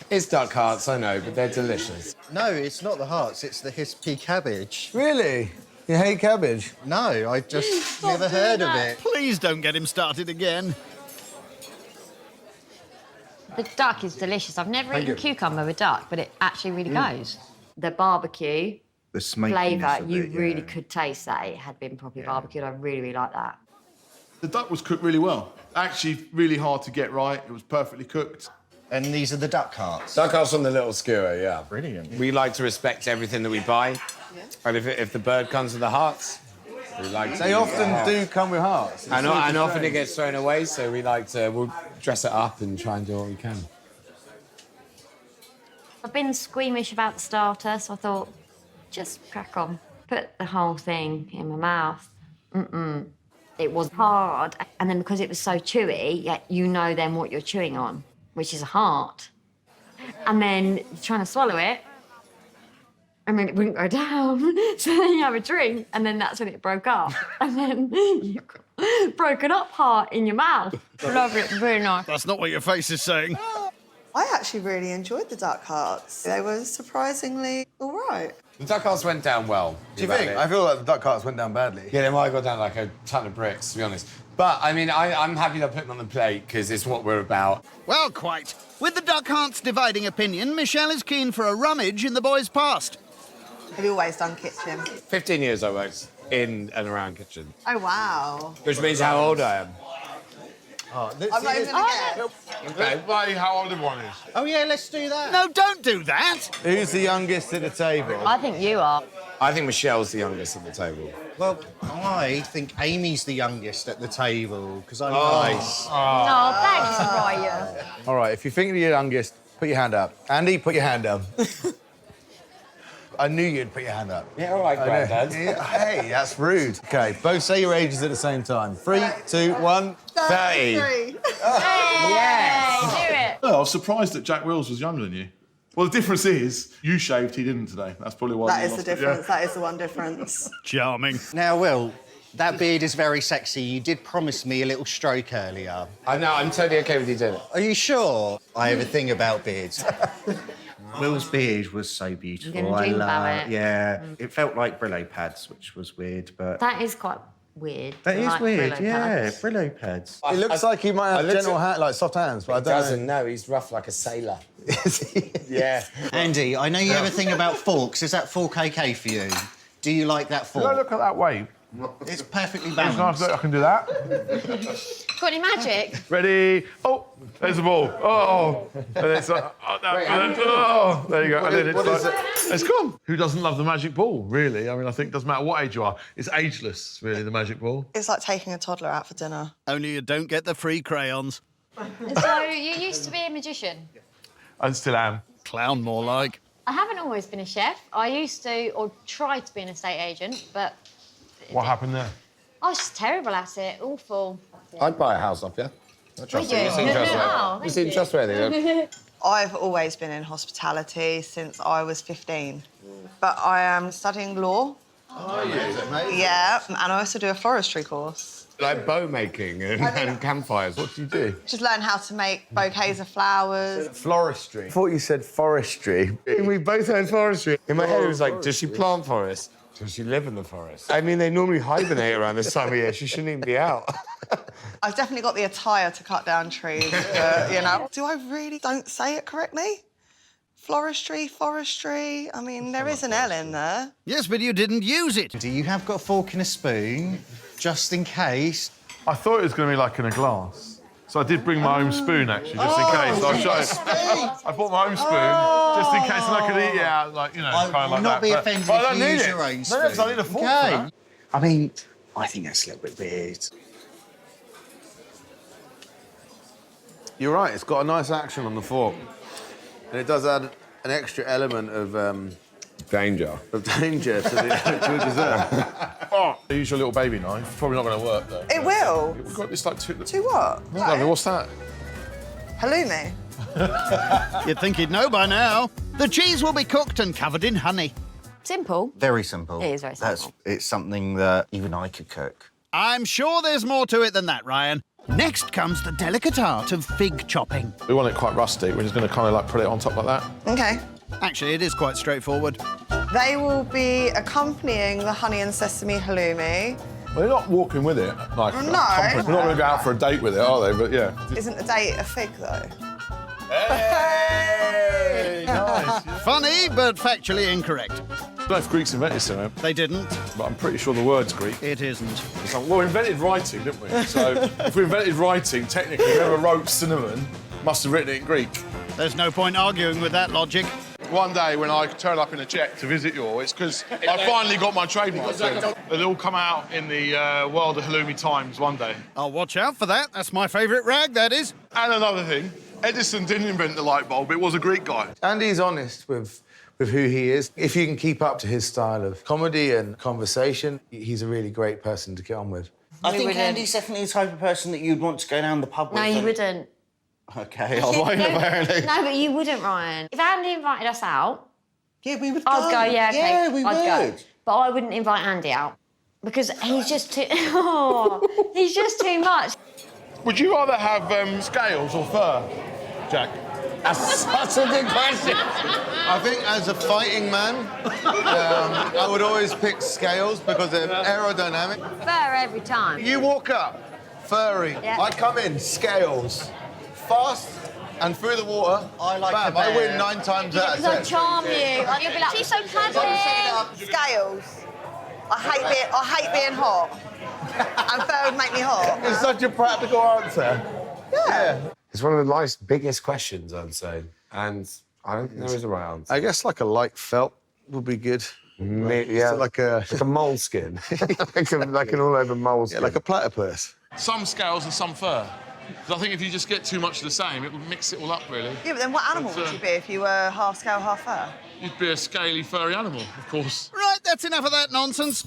It's duck hearts, I know, but they're delicious. No, it's not the hearts, it's the hispy cabbage. Really? You hate cabbage? No, I just never heard of it. Please don't get him started again. The duck is delicious. I've never eaten cucumber with duck, but it actually really goes. The barbecue The smokiness flavour, of you it, really could taste that it had been properly barbecued. I really, really like that. The duck was cooked really well. Actually, really hard to get right. It was perfectly cooked. And these are the duck hearts. Duck hearts on the little skewer, yeah. Brilliant. We like to respect everything that we buy. And if the bird comes with the hearts, we like to. They often do come with hearts. And often it gets thrown away, so we'll dress it up and try and do what we can. I've been squeamish about the starter, so I thought, just crack on. Put the whole thing in my mouth. It was hard, and then because it was so chewy, you know then what you're chewing on, which is a heart. And then you're trying to swallow it, and then it wouldn't go down. So then you have a drink, and then that's when it broke up. And then you've got broken up heart in your mouth. Love it, very nice. That's not what your face is saying. I actually really enjoyed the duck hearts. They were surprisingly all right. The duck hearts went down well. Do you think? I feel like the duck hearts went down badly. Yeah, they might have gone down like a ton of bricks, to be honest. But, I mean, I'm happy to put them on the plate, because it's what we're about. Well, quite. With the duck hearts dividing opinion, Michelle is keen for a rummage in the boys' past. Have you always done kitchen? 15 years I worked in and around kitchen. Oh, wow. Which means how old I am. I'm not even going to get. Okay. Play how old everyone is. Oh, yeah, let's do that. No, don't do that. Who's the youngest at the table? I think you are. I think Michelle's the youngest at the table. Well, I think Amy's the youngest at the table, because I'm nice. Oh, thanks, Ryan. All right, if you think you're the youngest, put your hand up. Andy, put your hand up. I knew you'd put your hand up. Yeah, all right, Grandad. Yeah, hey, that's rude. OK, both say your ages at the same time. 3, 2, 1. 30. Yes! Do it. Oh, I was surprised that Jack Wills was younger than you. Well, the difference is you shaved, he didn't today. That's probably why That you is the lost it, difference. That is the one difference. Charming. Now, Will, that beard is very sexy. You did promise me a little stroke earlier. I know, I'm totally OK with you doing it. Are you sure? I have a thing about beards. Will's beard was so beautiful. You're gonna dream about it. Yeah, it felt like Brillo pads, which was weird, but That is quite weird. that is Like weird. Brillo Yeah, pads. Brillo pads. It looks like he might have looked gentle at- like soft hands, but I He don't doesn't know, he's rough like a sailor. know. Yeah. Andy, I know you have a thing about forks. Is that fork okay for you? Do you like that Did I fork? look at that way? It's perfectly It's nice balanced. that I can do that. Got any magic? Ready? Oh, there's the ball. Oh, and it's like, oh, there you go. And then it's like, it's gone. Who doesn't love the magic ball, really? I mean, I think it doesn't matter what age you are. It's ageless, really, the magic ball. It's like taking a toddler out for dinner. Only you don't get the free crayons. So, you used to be a magician? I still am. Clown, more like. I haven't always been a chef. I used to, or tried to be an estate agent, but What happened there? I was just terrible at it. Awful. I'd buy a house off you. I trust you. You seem Oh, trustworthy. You seem trustworthy. I've always been in hospitality since I was 15. But I am studying law. Oh, yeah. Yeah, and I also do a floristry course. Like bow making and campfires. What do you do? Just learn how to make bouquets of flowers. Floristry. I thought you said forestry. We both heard forestry. In my head, it was like, does she plant forests? Does she live in the forest? I mean, they normally hibernate around this time of year. She shouldn't even be out. I've definitely got the attire to cut down trees, but, you know. Do I really don't say it correctly? Floristry, forestry. I mean, there is an L in there. Yes, but you didn't use it. Do you have got a fork and a spoon, just in case? I thought it was going to be like in a glass. So I did bring my own spoon, actually, just in case. I'll show you. I bought my own spoon, just in case, and I could eat it out, like, you know, kind of like not that. be But- offended but I if don't you need use it. your own No, spoon. because I need a fork for Okay. that. I mean, I think that's a little bit weird. You're right, it's got a nice action on the fork. And it does add an extra element of Danger. danger to the dessert. Oh, use your little baby knife. Probably not going to work, though. It will. We've got this, like, To what? Lovely, what's that? Halloumi. You'd think he'd know by now. The cheese will be cooked and covered in honey. Simple. Very simple. It is very simple. It's something that even I could cook. I'm sure there's more to it than that, Ryan. Next comes the delicate art of fig chopping. We want it quite rusty. We're just going to kind of like put it on top like that. Okay. Actually, it is quite straightforward. They will be accompanying the honey and sesame halloumi. Well, they're not walking with it. Like, No. We're not going to go out for a date with it, are they? But yeah. Isn't the date a fig, though? Hey! Nice. Funny, but factually incorrect. I don't know if Greeks invented cinnamon, They didn't. but I'm pretty sure the word's Greek. It isn't. Well, we invented writing, didn't we? So if we invented writing, technically whoever wrote cinnamon must have written it in Greek. There's no point arguing with that logic. One day when I turn up in a jet to visit you all, it's because I finally got my trademark. It'll all come out in the World of Halloumi Times one day. I'll watch out for that. That's my favourite rag, that is. And another thing, Edison didn't invent the light bulb, it was a Greek guy. Andy's honest with who he is. If you can keep up to his style of comedy and conversation, he's a really great person to get on with. I think wouldn't. Andy's definitely the type of person that you'd want to go down the pub with. No, you wouldn't. Okay, I won't apparently. No, but you wouldn't, Ryan. If Andy invited us out, Yeah, we would go. I'd go, yeah, okay. Yeah, we I'd would. go. But I wouldn't invite Andy out because he's just too. Oh, he's just too much. Would you rather have scales or fur, Jack? That's such a good question. I think as a fighting man, I would always pick scales because they're aerodynamic. Fur every time. You walk up, furry. Yeah. I come in, scales. Fast and through the water. I like bam, the I win bear. 9 times out of Because I 10. charm you. Like, you'll be like, she's so cuddly. Scales. I hate being hot. And fur would make me hot. It's such a practical answer. Yeah. It's one of life's biggest questions, I'd say. And I don't think there is a right answer. I guess like a light felt would be good. Yeah, like a moleskin. like an all-over moleskin. like a platypus. Some scales and some fur. Because I think if you just get too much of the same, it would mix it all up, really. Yeah, but then what animal would you be if you were half scale, half fur? You'd be a scaly, furry animal, of course. Right, that's enough of that nonsense.